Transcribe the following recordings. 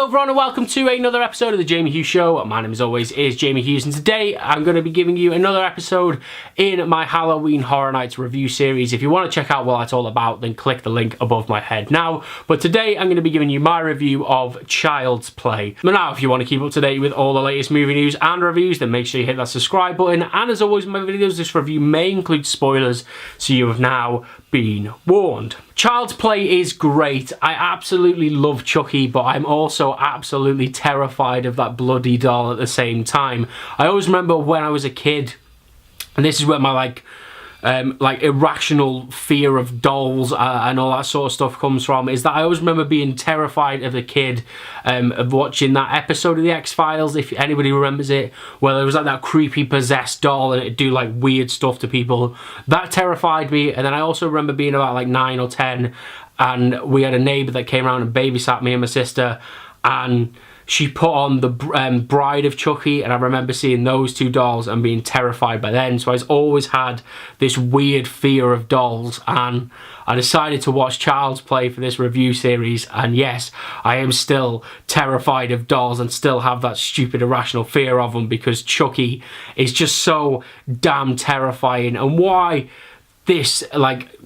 Hello everyone and welcome to another episode of The Jamie Hughes Show. My name as always is Jamie Hughes and today I'm going to be giving you another episode in my Halloween Horror Nights review series. If you want to check out what that's all about, then click the link above my head now. But today I'm going to be giving you my review of Child's Play. But now if you want to keep up to date with all the latest movie news and reviews, then make sure you hit that subscribe button. And as always in my videos, this review may include spoilers, so you have now been warned. Child's Play is great. I absolutely love Chucky, but I'm also absolutely terrified of that bloody doll at the same time. I always remember when I was a kid, and this is where my like irrational fear of dolls and all that sort of stuff comes from, is that I always remember being terrified of a kid of watching that episode of The X-Files, if anybody remembers it, where there was like that creepy possessed doll and it'd do like weird stuff to people. That terrified me. And then I also remember being about like 9 or 10 and we had a neighbour that came around and babysat me and my sister, and she put on the Bride of Chucky, and I remember seeing those two dolls and being terrified by them. So I've always had this weird fear of dolls, and I decided to watch Child's Play for this review series, and yes, I am still terrified of dolls and still have that stupid irrational fear of them because Chucky is just so damn terrifying. And why this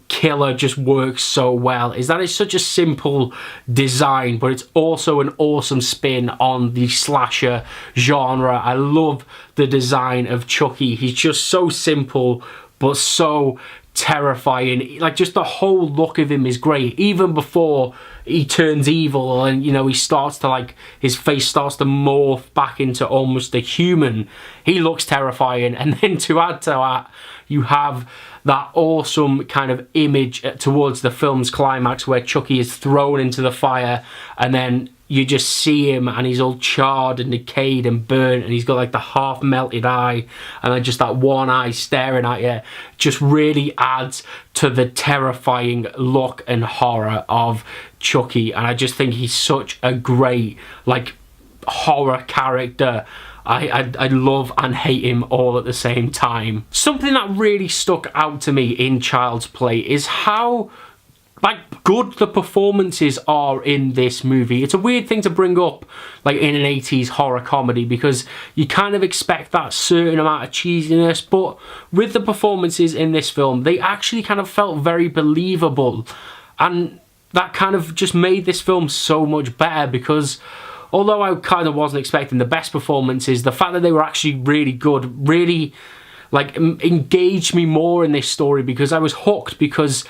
killer just works so well is that it's such a simple design, but it's also an awesome spin on the slasher genre. I love the design of Chucky. He's just so simple but so terrifying. Like, just the whole look of him is great, even before he turns evil and, you know, he starts to his face starts to morph back into almost a human. He looks terrifying. And then to add to that, you have that awesome kind of image towards the film's climax where Chucky is thrown into the fire, and then you just see him and he's all charred and decayed and burnt, and he's got like the half melted eye and then just that one eye staring at you. Just really adds to the terrifying look and horror of Chucky, and I just think he's such a great horror character. I love and hate him all at the same time. Something that really stuck out to me in Child's Play is how good the performances are in this movie. It's a weird thing to bring up in an 80s horror comedy, because you kind of expect that certain amount of cheesiness, but with the performances in this film, they actually kind of felt very believable, and that kind of just made this film so much better, because although I kind of wasn't expecting the best performances, the fact that they were actually really good really engaged me more in this story, because I was hooked, because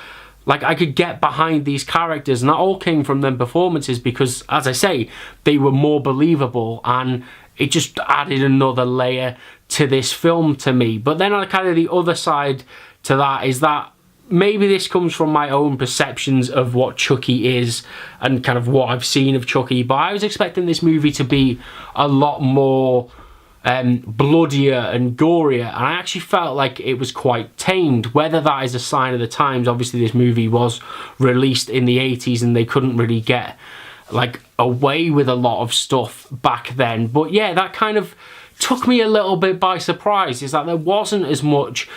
I could get behind these characters, and that all came from them performances, because as I say, they were more believable, and it just added another layer to this film to me. But then kind of the other side to that is that maybe this comes from my own perceptions of what Chucky is and kind of what I've seen of Chucky, but I was expecting this movie to be a lot more bloodier and gorier, and I actually felt like it was quite tamed. Whether that is a sign of the times, obviously this movie was released in the 80s and they couldn't really get away with a lot of stuff back then. But yeah, that kind of took me a little bit by surprise, is that there wasn't as much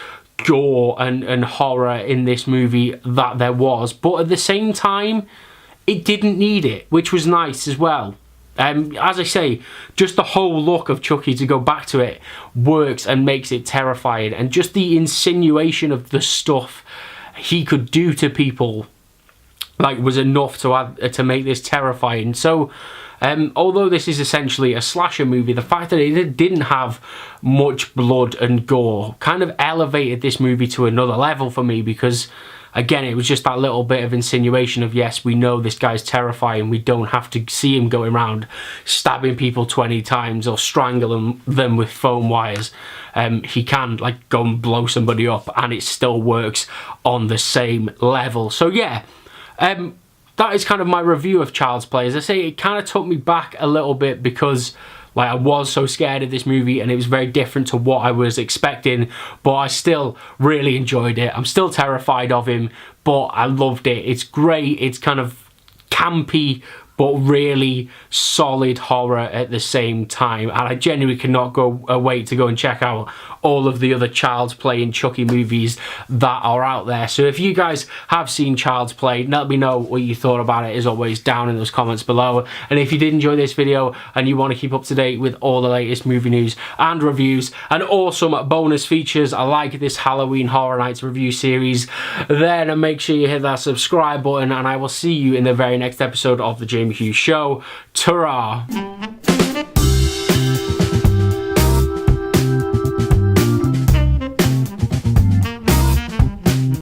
gore and horror in this movie that there was, but at the same time it didn't need it, which was nice as well. As I say, just the whole look of Chucky, to go back to it, works and makes it terrifying, and just the insinuation of the stuff he could do to people was enough to make this terrifying. So although this is essentially a slasher movie, the fact that it didn't have much blood and gore kind of elevated this movie to another level for me, because again, it was just that little bit of insinuation of, yes, we know this guy's terrifying, we don't have to see him going around stabbing people 20 times or strangling them with foam wires. He can go and blow somebody up and it still works on the same level. So yeah, that is kind of my review of Child's Play. As I say, it kind of took me back a little bit, because I was so scared of this movie and it was very different to what I was expecting, but I still really enjoyed it. I'm still terrified of him, but I loved it. It's great. It's kind of campy, but really solid horror at the same time. And I genuinely cannot wait to go and check out all of the other Child's Play and Chucky movies that are out there. So if you guys have seen Child's Play, let me know what you thought about it, as always, down in those comments below. And if you did enjoy this video and you want to keep up to date with all the latest movie news and reviews and awesome bonus features like this Halloween Horror Nights review series, then make sure you hit that subscribe button, and I will see you in the very next episode of The Jamie Hughes Show. Ta-ra!